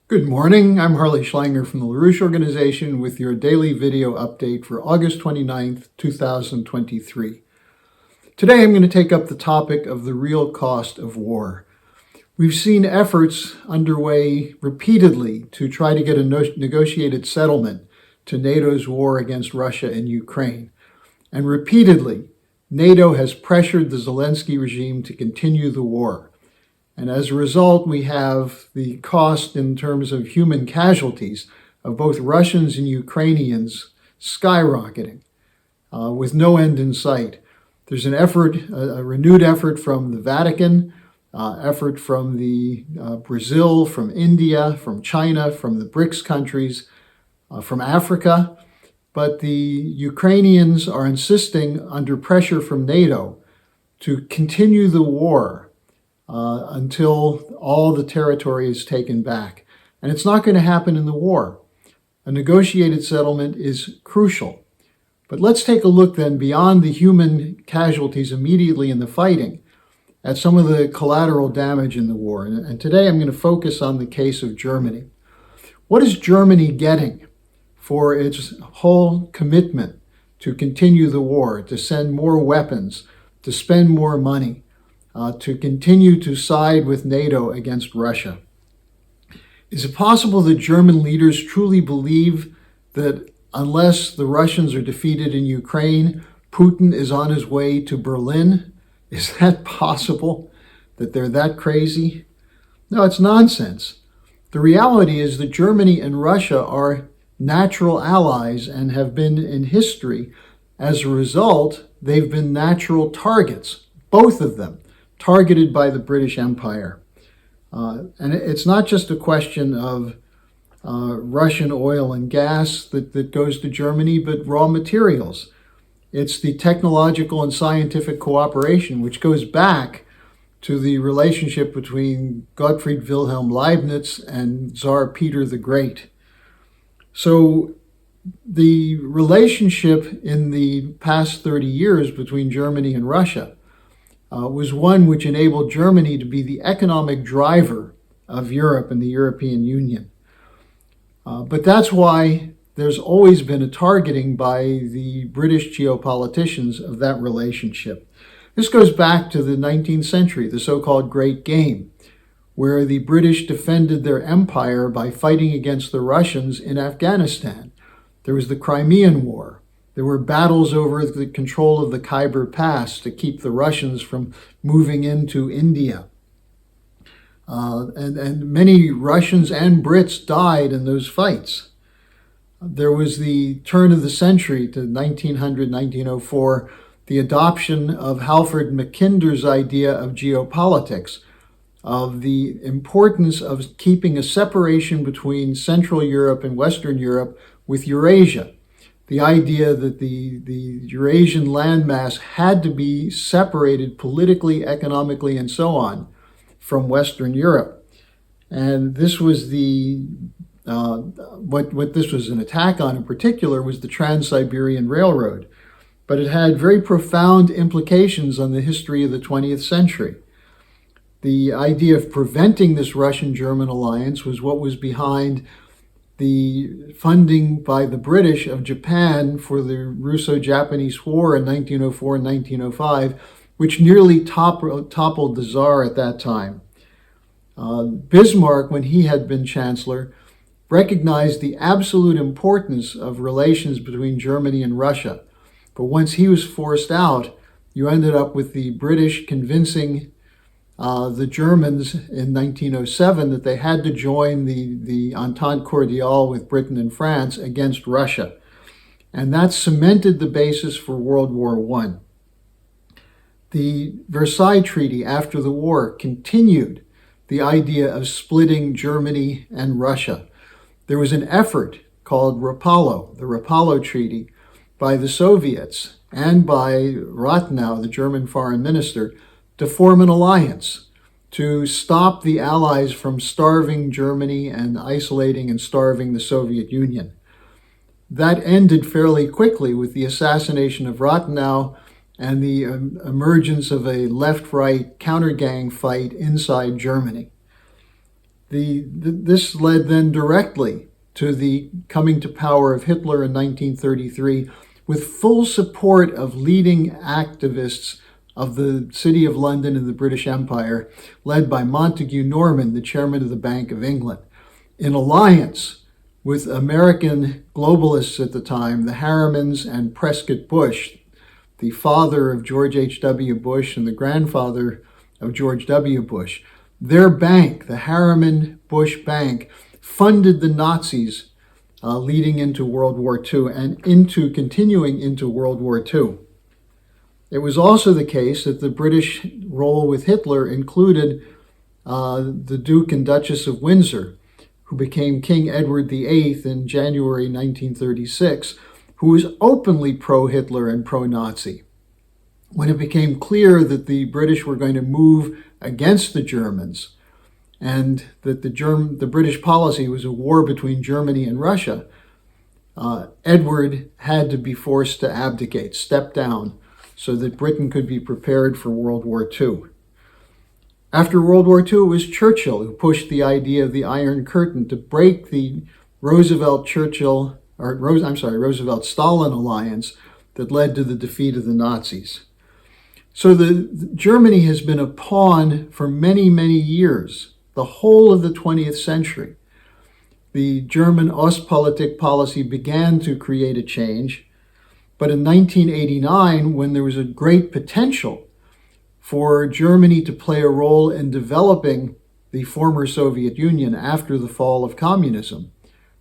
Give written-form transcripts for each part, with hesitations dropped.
Good morning, I'm Harley Schlanger from the LaRouche Organization with your daily video update for August 29th, 2023. Today I'm going to take up the topic of the real cost of war. We've seen efforts underway repeatedly to try to get a negotiated settlement to NATO's war against Russia and Ukraine. And repeatedly, NATO has pressured the Zelensky regime to continue the war. And as a result, we have the cost in terms of human casualties of both Russians and Ukrainians skyrocketing with no end in sight. There's an effort, a renewed effort from the Vatican, effort from Brazil, from India, from China, from the BRICS countries, from Africa. But the Ukrainians are insisting, under pressure from NATO, to continue the war until all the territory is taken back. And it's not going to happen in the war. A negotiated settlement is crucial. But let's take a look then beyond the human casualties immediately in the fighting at some of the collateral damage in the war. And today I'm going to focus on the case of Germany. What is Germany getting for its whole commitment to continue the war, to send more weapons, to spend more money? To continue to side with NATO against Russia? Is it possible that German leaders truly believe that unless the Russians are defeated in Ukraine, Putin is on his way to Berlin? Is that possible, that they're that crazy? No, it's nonsense. The reality is that Germany and Russia are natural allies and have been in history. As a result, they've been natural targets, both of them, targeted by the British Empire. And it's not just a question of Russian oil and gas that goes to Germany, but raw materials. It's the technological and scientific cooperation, which goes back to the relationship between Gottfried Wilhelm Leibniz and Tsar Peter the Great. So the relationship in the past 30 years between Germany and Russia was one which enabled Germany to be the economic driver of Europe and the European Union. But that's why there's always been a targeting by the British geopoliticians of that relationship. This goes back to the 19th century, the so-called Great Game, where the British defended their empire by fighting against the Russians in Afghanistan. There was the Crimean War. There were battles over the control of the Khyber Pass to keep the Russians from moving into India. And many Russians and Brits died in those fights. There was the turn of the century to 1900, 1904, the adoption of Halford Mackinder's idea of geopolitics, of the importance of keeping a separation between Central Europe and Western Europe with Eurasia. The idea that the Eurasian landmass had to be separated politically, economically, and so on from Western Europe. And this was what this was an attack on in particular was the Trans-Siberian Railroad. But it had very profound implications on the history of the 20th century. The idea of preventing this Russian-German alliance was what was behind the funding by the British of Japan for the Russo-Japanese War in 1904 and 1905, which nearly toppled the Tsar at that time. Bismarck, when he had been Chancellor, recognized the absolute importance of relations between Germany and Russia. But once he was forced out, you ended up with the British convincing the Germans in 1907 that they had to join the Entente Cordiale with Britain and France against Russia. And that cemented the basis for World War I. The Versailles Treaty after the war continued the idea of splitting Germany and Russia. There was an effort called Rapallo, the Rapallo Treaty, by the Soviets and by Rathenau, the German foreign minister, to form an alliance to stop the Allies from starving Germany and isolating and starving the Soviet Union. That ended fairly quickly with the assassination of Rathenau and the emergence of a left-right counter-gang fight inside Germany. This led then directly to the coming to power of Hitler in 1933 with full support of leading activists of the City of London and the British Empire, led by Montague Norman, the chairman of the Bank of England, in alliance with American globalists at the time, the Harrimans and Prescott Bush, the father of George H.W. Bush and the grandfather of George W. Bush. Their bank, the Harriman-Bush Bank, funded the Nazis leading into World War II and continuing into World War II. It was also the case that the British role with Hitler included the Duke and Duchess of Windsor, who became King Edward VIII in January 1936, who was openly pro-Hitler and pro-Nazi. When it became clear that the British were going to move against the Germans and that the British policy was a war between Germany and Russia, Edward had to be forced to abdicate, step down, so that Britain could be prepared for World War II. After World War II, it was Churchill who pushed the idea of the Iron Curtain to break the Roosevelt-Stalin alliance that led to the defeat of the Nazis. So Germany has been a pawn for many, many years, the whole of the 20th century. The German Ostpolitik policy began to create a change, but in 1989, when there was a great potential for Germany to play a role in developing the former Soviet Union after the fall of communism,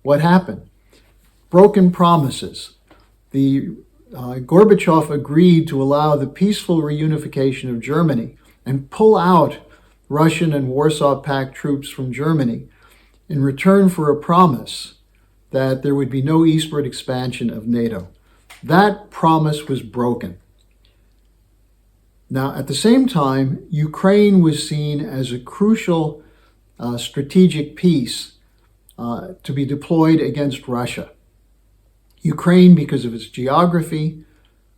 what happened? Broken promises. Gorbachev agreed to allow the peaceful reunification of Germany and pull out Russian and Warsaw Pact troops from Germany in return for a promise that there would be no eastward expansion of NATO. That promise was broken. Now, at the same time, Ukraine was seen as a crucial strategic piece to be deployed against Russia. Ukraine, because of its geography,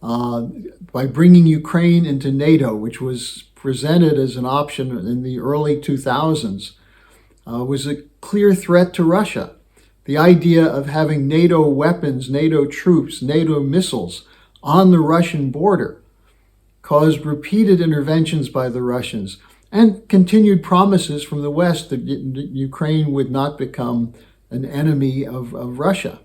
by bringing Ukraine into NATO, which was presented as an option in the early 2000s, was a clear threat to Russia. The idea of having NATO weapons, NATO troops, NATO missiles on the Russian border caused repeated interventions by the Russians and continued promises from the West that Ukraine would not become an enemy of Russia.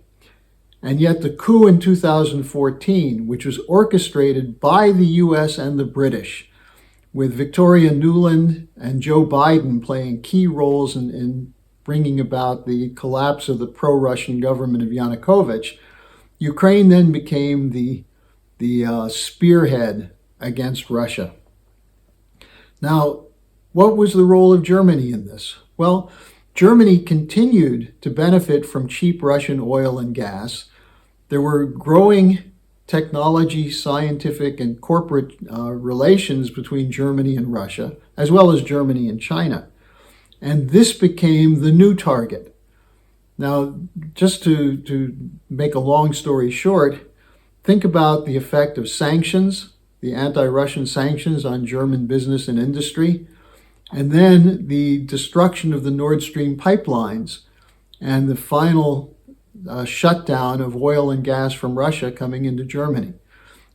And yet the coup in 2014, which was orchestrated by the US and the British, with Victoria Nuland and Joe Biden playing key roles in bringing about the collapse of the pro-Russian government of Yanukovych, Ukraine then became the spearhead against Russia. Now, what was the role of Germany in this? Well, Germany continued to benefit from cheap Russian oil and gas. There were growing technology, scientific, and corporate relations between Germany and Russia, as well as Germany and China. And this became the new target. Now, just to make a long story short, think about the effect of sanctions, the anti-Russian sanctions on German business and industry, and then the destruction of the Nord Stream pipelines and the final shutdown of oil and gas from Russia coming into Germany.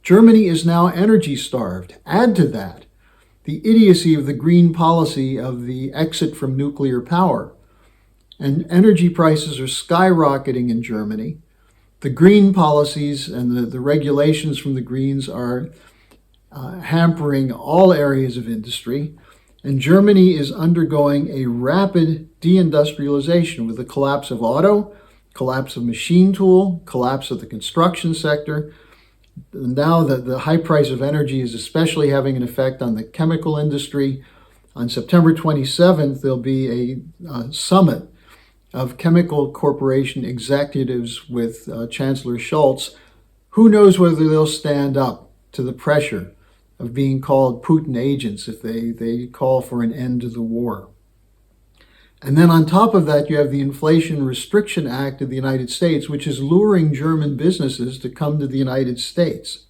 Germany is now energy starved. Add to that the idiocy of the green policy of the exit from nuclear power. And energy prices are skyrocketing in Germany. The green policies and the regulations from the Greens are hampering all areas of industry. And Germany is undergoing a rapid deindustrialization with the collapse of auto, collapse of machine tool, collapse of the construction sector. Now that the high price of energy is especially having an effect on the chemical industry. On September 27th, there'll be a summit of chemical corporation executives with Chancellor Scholz. Who knows whether they'll stand up to the pressure of being called Putin agents if they call for an end to the war. And then on top of that, you have the Inflation Restriction Act of the United States, which is luring German businesses to come to the United States.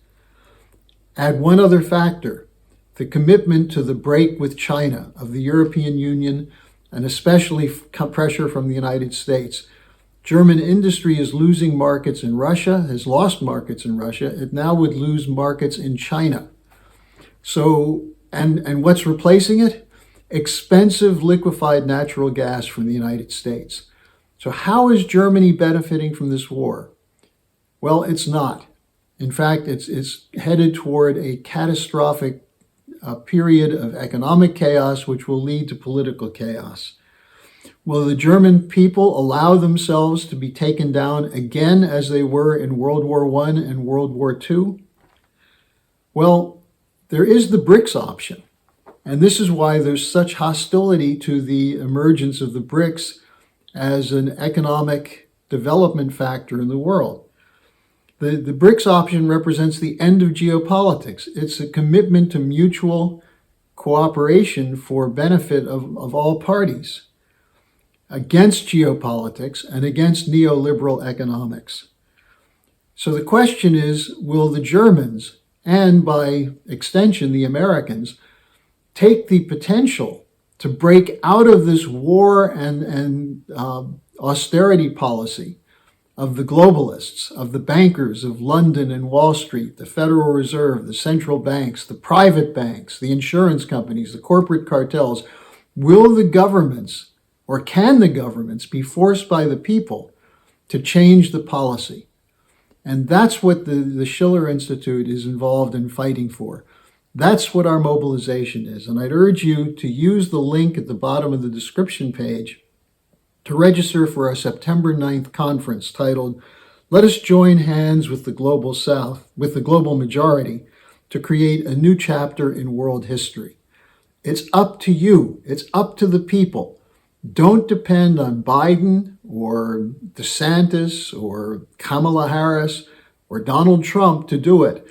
Add one other factor, the commitment to the break with China of the European Union and especially pressure from the United States. German industry is losing markets in Russia, has lost markets in Russia. It now would lose markets in China. So, and what's replacing it? Expensive liquefied natural gas from the United States. So how is Germany benefiting from this war? Well, it's not. In fact, it's headed toward a catastrophic period of economic chaos, which will lead to political chaos. Will the German people allow themselves to be taken down again as they were in World War I and World War II? Well, there is the BRICS option. And this is why there's such hostility to the emergence of the BRICS as an economic development factor in the world. The BRICS option represents the end of geopolitics. It's a commitment to mutual cooperation for benefit of all parties against geopolitics and against neoliberal economics. So the question is, will the Germans, and by extension the Americans, take the potential to break out of this war and austerity policy of the globalists, of the bankers of London and Wall Street, the Federal Reserve, the central banks, the private banks, the insurance companies, the corporate cartels? Will the governments, or can the governments, be forced by the people to change the policy? And that's what the Schiller Institute is involved in fighting for. That's what our mobilization is. And I'd urge you to use the link at the bottom of the description page to register for our September 9th conference titled, "Let us join hands with the global South, with the global majority, to create a new chapter in world history." It's up to you. It's up to the people. Don't depend on Biden or DeSantis or Kamala Harris or Donald Trump to do it.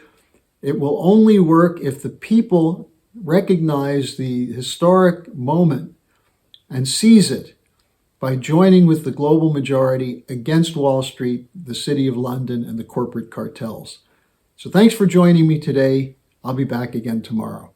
It will only work if the people recognize the historic moment and seize it by joining with the global majority against Wall Street, the City of London, and the corporate cartels. So thanks for joining me today. I'll be back again tomorrow.